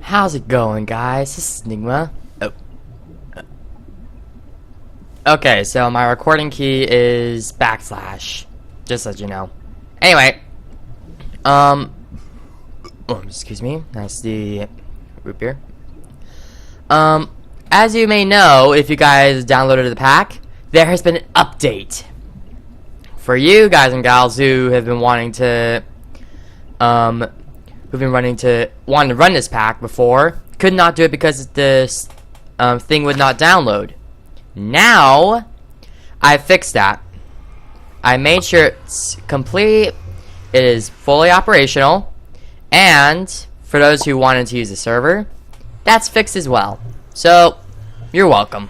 How's it going, guys? This is Enigma. Oh. Okay, so my recording key is /, just as you know. Anyway, excuse me. That's the root beer. As you may know, if you guys downloaded the pack, there has been an update for you guys and gals who have been wanting to, wanting to run this pack before, could not do it because this thing would not download. Now, I fixed that. I made sure it's complete. It is fully operational, and for those who wanted to use the server, that's fixed as well. So, you're welcome.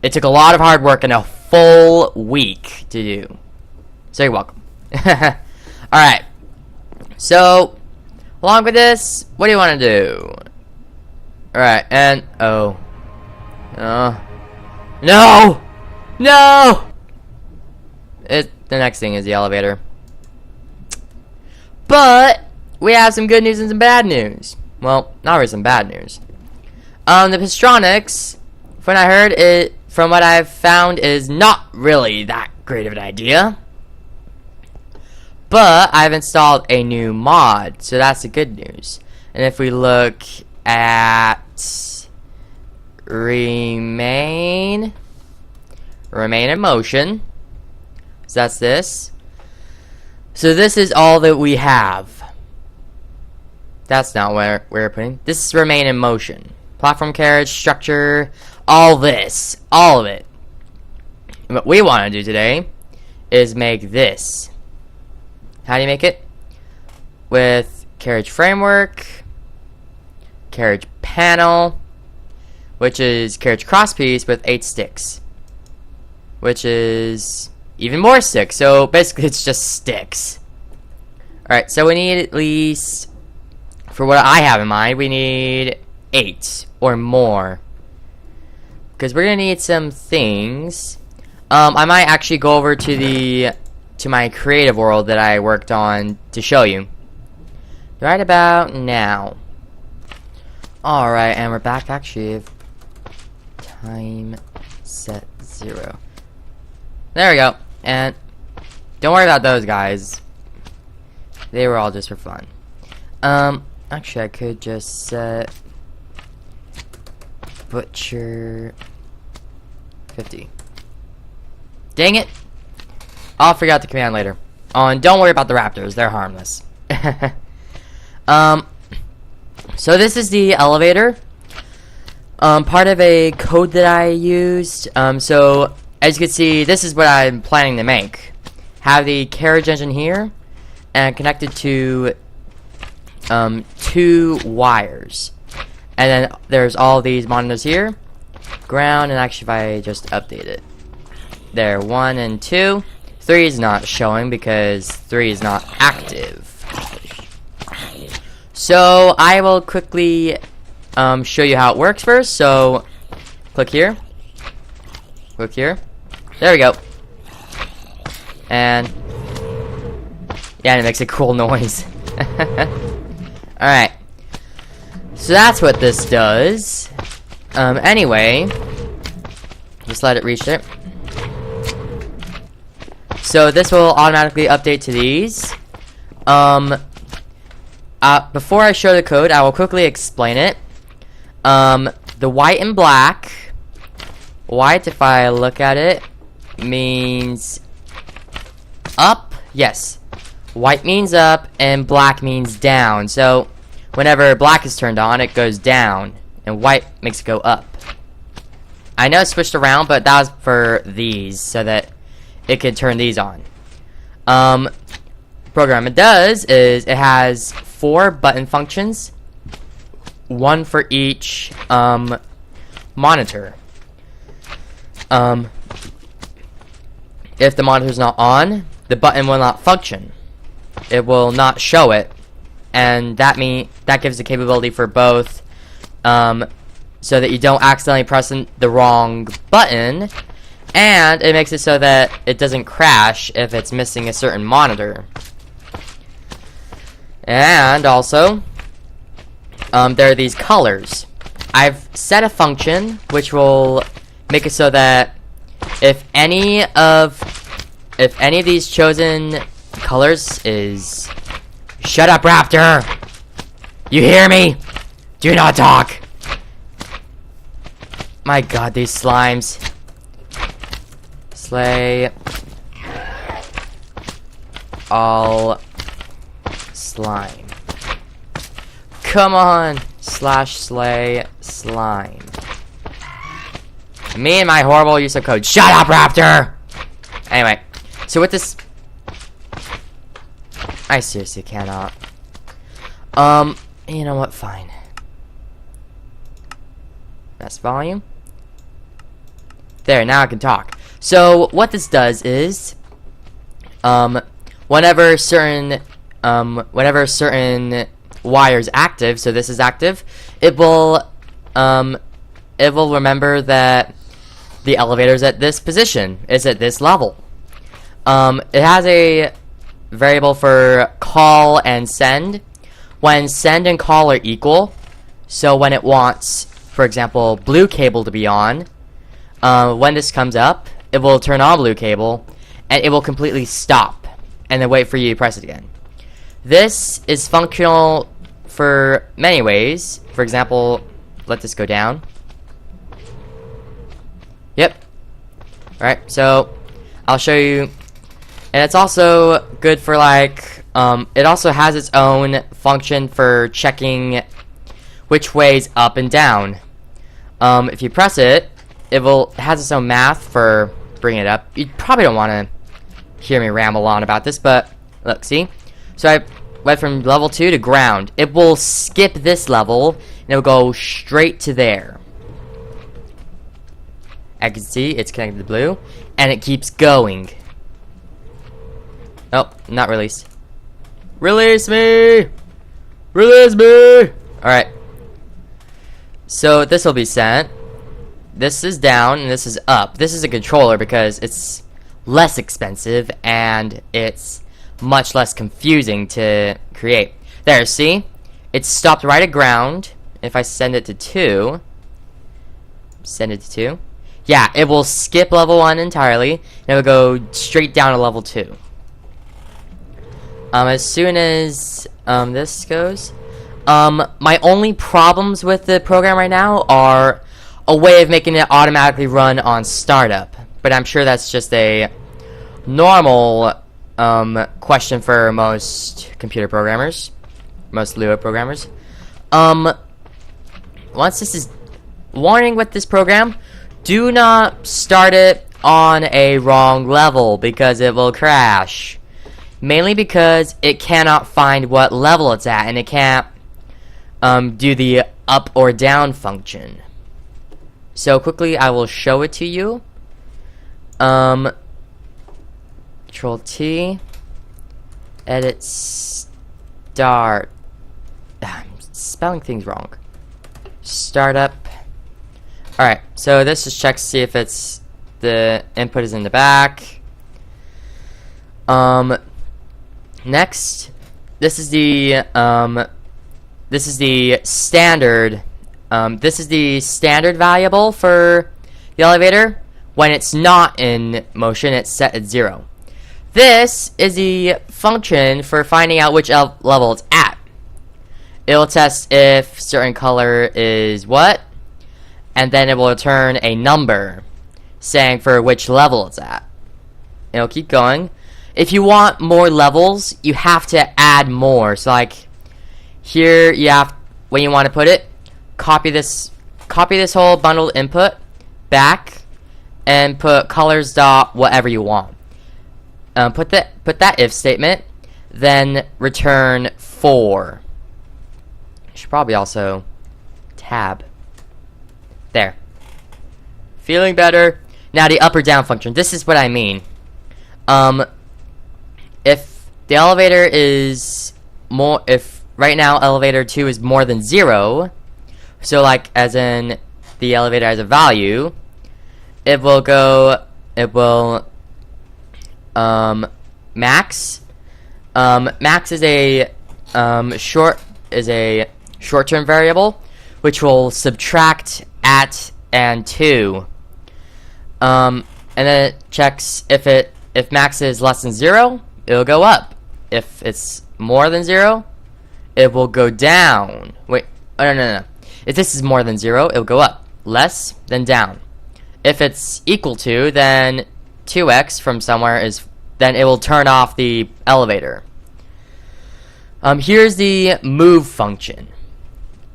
It took a lot of hard work and a full week to do. So you're welcome. Alright. So, along with this, what do you want to do? Alright, and... Oh. No! No! The next thing is the elevator. But, we have some good news and some bad news. Well, not really some bad news. The pistronics, from what I've found, is not really that great of an idea. But I've installed a new mod, so that's the good news. And if we look at remain in motion, so that's this. So this is all that we have. That's not where we're putting. This is remain in motion. Platform carriage, structure, all this. All of it. And what we want to do today is make this. How do you make it? With carriage framework, carriage panel, which is carriage crosspiece with 8 sticks, which is even more sticks. So basically it's just sticks. Alright, so we need at least, for what I have in mind, we need 8 or more, because we're gonna need some things. I might actually go over to my creative world that I worked on to show you right about now. Alright, and we're back actually. Time set 0. There we go. And don't worry about those guys. They were all just for fun. Actually I could just set butcher 50. Dang it. I'll figure out the command later. Oh, and don't worry about the raptors. They're harmless. So this is the elevator. Part of a code that I used. So, as you can see, this is what I'm planning to make. Have the carriage engine here, and connected to 2 wires. And then there's all these monitors here. Ground, and actually if I just update it. There, 1 and 2. 3 is not showing because 3 is not active. So I will quickly show you how it works first. So click here. Click here. There we go. And yeah, and it makes a cool noise. Alright. So that's what this does. Anyway, just let it reach it. So this will automatically update to these. Before I show the code, I will quickly explain it. The white and black. White, if I look at it, means up. Yes. White means up, and black means down. So whenever black is turned on, it goes down, and white makes it go up. I know it's switched around, but that was for these, so that it can turn these on. Program it does is it has 4 button functions, 1 for each monitor. If the monitor is not on, the button will not function. It will not show it, and that gives the capability for both, so that you don't accidentally press the wrong button. And it makes it so that it doesn't crash if it's missing a certain monitor. And also, there are these colors. I've set a function which will make it so that if any of these chosen colors is... Shut up, Raptor! You hear me? Do not talk! My god, these slimes. Slay all slime. Come on! /slay slime. Me and my horrible use of code. Shut up, Raptor! Anyway, so with this... I seriously cannot. You know what? Fine. That's volume. There, now I can talk. So, what this does is... whenever certain wire's active, so this is active, it will remember that the elevator's at this position, it's at this level. It has a variable for call and send. When send and call are equal, so when it wants, for example, blue cable to be on, when this comes up, it will turn on blue cable, and it will completely stop, and then wait for you to press it again. This is functional for many ways. For example, let this go down. Yep. Alright, so I'll show you. And it's also good for like, it also has its own function for checking which way's up and down. If you press it, it has its own math for bringing it up. You probably don't want to hear me ramble on about this, but look, see? So I went from level 2 to ground. It will skip this level, and it will go straight to there. I can see it's connected to blue, and it keeps going. Oh, not released. Release me! Release me! Alright. So this will be sent. This is down, and this is up. This is a controller because it's less expensive, and it's much less confusing to create. There, see? It's stopped right at ground. If I send it to 2, send it to 2. Yeah, it will skip level 1 entirely, and it will go straight down to level 2. As soon as this goes, my only problems with the program right now are a way of making it automatically run on startup, but I'm sure that's just a normal question for most computer programmers, most Lua programmers. Once this is warning with this program, do not start it on a wrong level because it will crash. Mainly because it cannot find what level it's at, and it can't do the up or down function. So quickly, I will show it to you. Control T, edit start. I'm spelling things wrong. Startup. Alright, so this just checks to see if it's the input is in the back. Next, this is the standard. This is the standard variable for the elevator. When it's not in motion, it's set at 0. This is the function for finding out which level it's at. It will test if certain color is what, and then it will return a number saying for which level it's at. It'll keep going. If you want more levels, you have to add more. So like here you have, when you want to put it, copy this whole bundled input back and put colors dot whatever you want. Put that if statement, then return 4. You should probably also tab. There. Feeling better. Now the up or down function. This is what I mean. If the elevator is more, if right now elevator 2 is more than 0, so like as in the elevator has a value, it will go, max. Max is a short-term variable, which will subtract at and to. And then it checks if max is less than 0, it'll go up. If it's more than 0, it will go down. Wait, oh, no. If this is more than 0, it'll go up. Less, then down. If it's equal to, then 2x from somewhere then it will turn off the elevator. Here's the move function.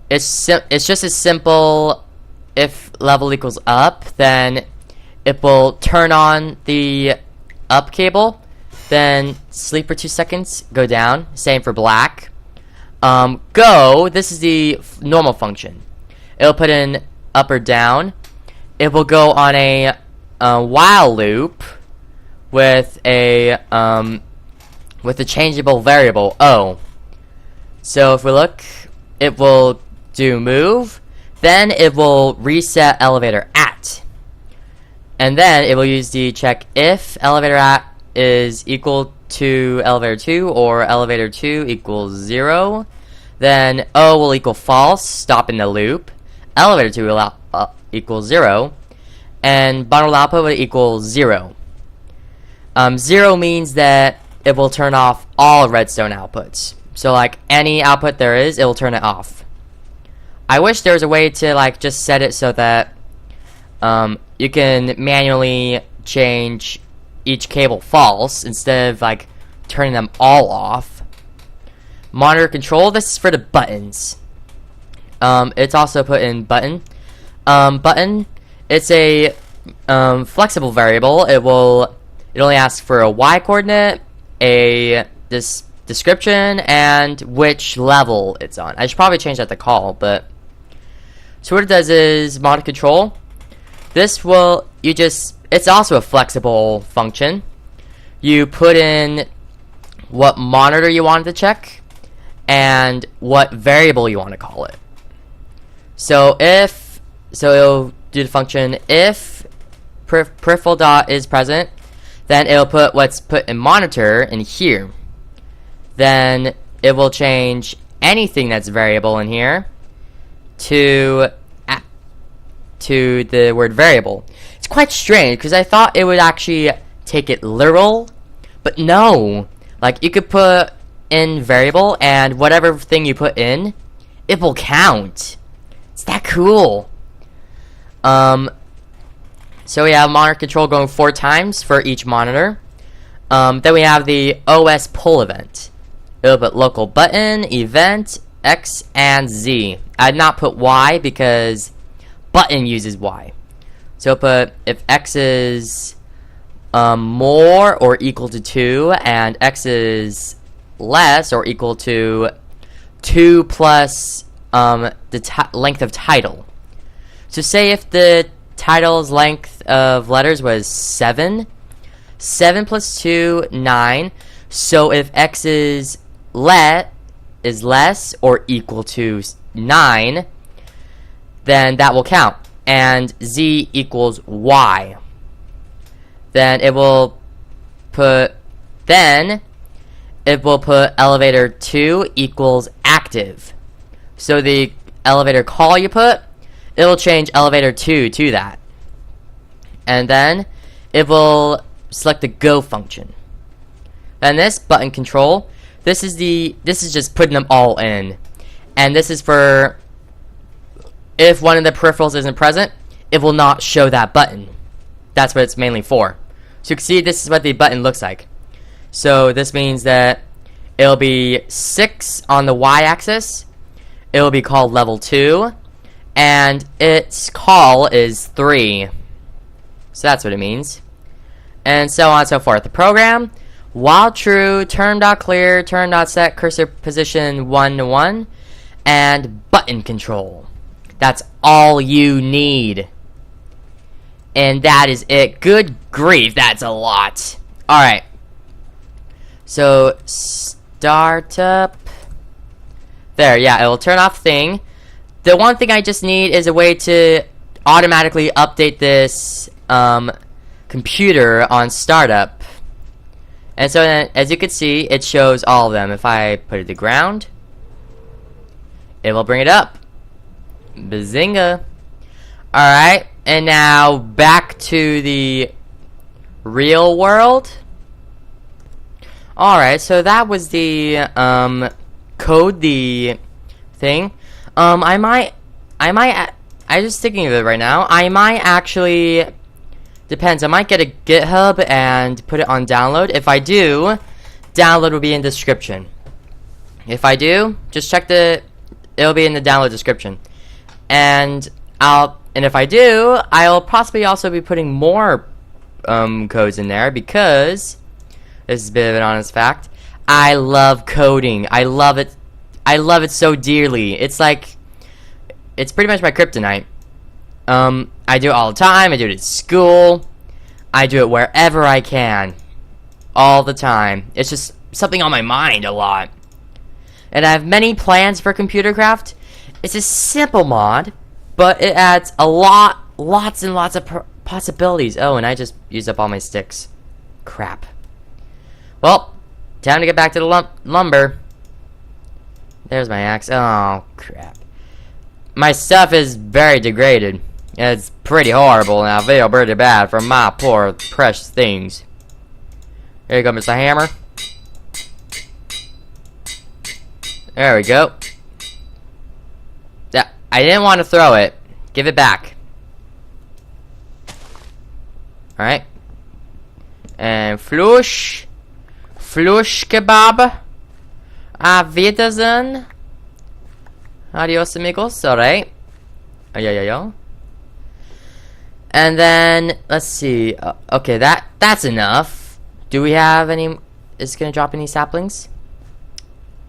It's just as simple. If level equals up, then it will turn on the up cable, then sleep for 2 seconds, go down. Same for black. Go, this is the normal function. It'll put in up or down. It will go on a while loop with a changeable variable O. So if we look, it will do move, then it will reset elevator at, and then it will use the check if elevator at is equal to elevator 2 or elevator 2 equals 0, then O will equal false, stop in the loop, elevator 2 will equal 0, and bottom output will equal 0. 0 means that it will turn off all redstone outputs. So like any output there is, it will turn it off. I wish there was a way to like just set it so that you can manually change each cable false instead of like turning them all off. Monitor control, this is for the buttons. It's also put in button. Button, it's a flexible variable. It only asks for a Y coordinate, this description, and which level it's on. I should probably change that to call, but so what it does is monitor control. This will it's also a flexible function. You put in what monitor you wanted to check and what variable you want to call it. So it'll do the function if peripheral dot is present, then it'll put what's put in monitor in here. Then it will change anything that's variable in here to the word variable. It's quite strange because I thought it would actually take it literal, but no. Like you could put in variable and whatever thing you put in, it will count. It's that cool. So we have monitor control going 4 times for each monitor. Then we have the OS pull event. It'll put local button, event, X, and Z. I did not put Y because button uses Y. So it'll put if X is more or equal to 2 and X is less or equal to 2 plus the length of title. So say if the title's length of letters was 7 plus 2, 9. So if X is less or equal to 9, then that will count. And Z equals Y. Then it will put elevator 2 equals active. So the elevator call you put, it'll change elevator 2 to that. And then it will select the go function. Then this button control, this is just putting them all in. And this is for if one of the peripherals isn't present, it will not show that button. That's what it's mainly for. So you can see this is what the button looks like. So this means that it'll be 6 on the y-axis. It will be called level 2. And its call is 3. So that's what it means. And so on and so forth. The program, while true, turn.clear, turn.set, cursor position 1 to 1, and button control. That's all you need. And that is it. Good grief, that's a lot. Alright. So, startup. There, yeah, it will turn off thing. The one thing I just need is a way to automatically update this computer on startup. And so then, as you can see, it shows all of them. If I put it to ground, it will bring it up. Bazinga. Alright, and now back to the real world. Alright, so that was the code, the thing. I'm just thinking of it right now. I might actually, depends, I might get a GitHub and put it on download. If I do, download will be in the description. If I do, just check it'll be in the download description. And if I do, I'll possibly also be putting more codes in there, because this is a bit of an honest fact. I love coding. I love it. I love it so dearly. It's like, it's pretty much my kryptonite. I do it all the time. I do it at school. I do it wherever I can. All the time. It's just something on my mind a lot. And I have many plans for computer craft. It's a simple mod, but it adds lots and lots of possibilities. Oh, and I just used up all my sticks. Crap. Well, time to get back to the lumber. There's my axe. Oh, crap. My stuff is very degraded. It's pretty horrible, and I feel pretty bad for my poor, precious things. Here you go, Mr. Hammer. There we go. Yeah, I didn't want to throw it. Give it back. Alright. And flush. Flush kebab. Auf Wiedersehen. Adios, amigos. Alright. Yeah. And then, let's see. Okay, that's enough. Do we have any... Is it gonna drop any saplings?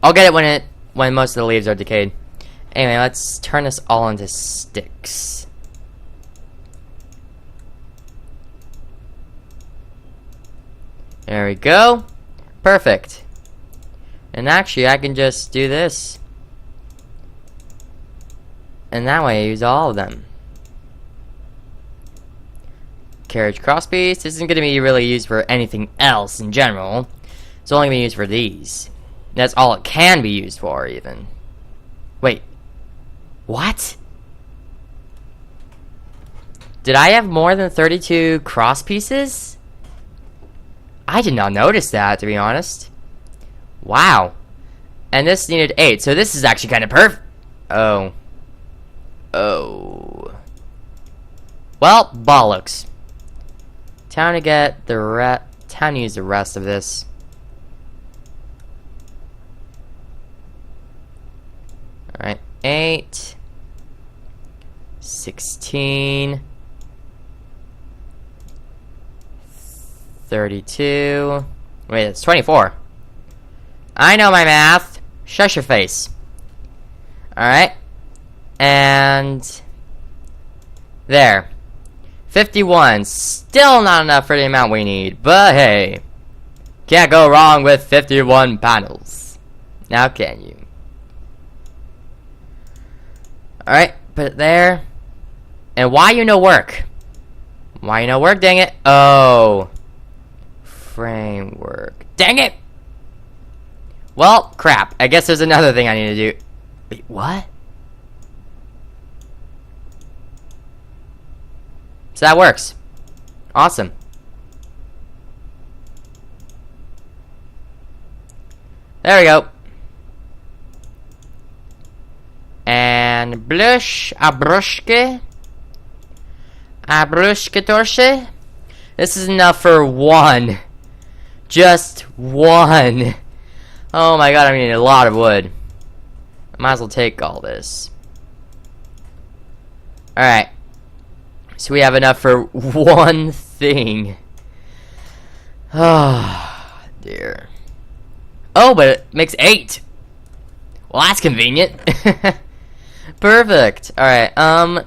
I'll get it when most of the leaves are decayed. Anyway, let's turn this all into sticks. There we go. Perfect. And actually, I can just do this. And that way I use all of them. Carriage crosspiece. This isn't going to be really used for anything else in general. It's only going to be used for these. That's all it can be used for, even. Wait. What? Did I have more than 32 cross pieces? I did not notice that, to be honest. Wow. And this needed 8, so this is actually kind of perfect. Oh. Well, bollocks. Time to get time to use the rest of this. Alright, 8, 16, 32. Wait, it's 24. I know my math. Shush your face. Alright. And there. 51. Still not enough for the amount we need, but hey. Can't go wrong with 51 panels. Now can you? Alright, put it there. And why you no work? Why you no work, dang it? Oh. Framework. Dang it! Well, crap. I guess there's another thing I need to do. Wait, what? So that works. Awesome. There we go. And blush, a brushke torsche. This is enough for one. Just one. Oh my god, I need a lot of wood. I might as well take all this. Alright. So we have enough for one thing. Oh, dear. Oh, but it makes 8. Well, that's convenient. Perfect. Alright,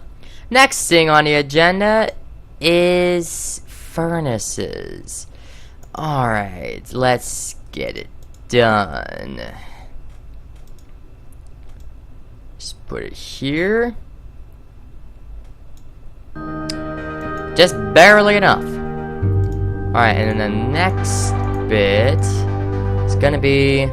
next thing on the agenda is furnaces. Alright, let's get it done. Just put it here. Just barely enough. Alright, and then the next bit is gonna be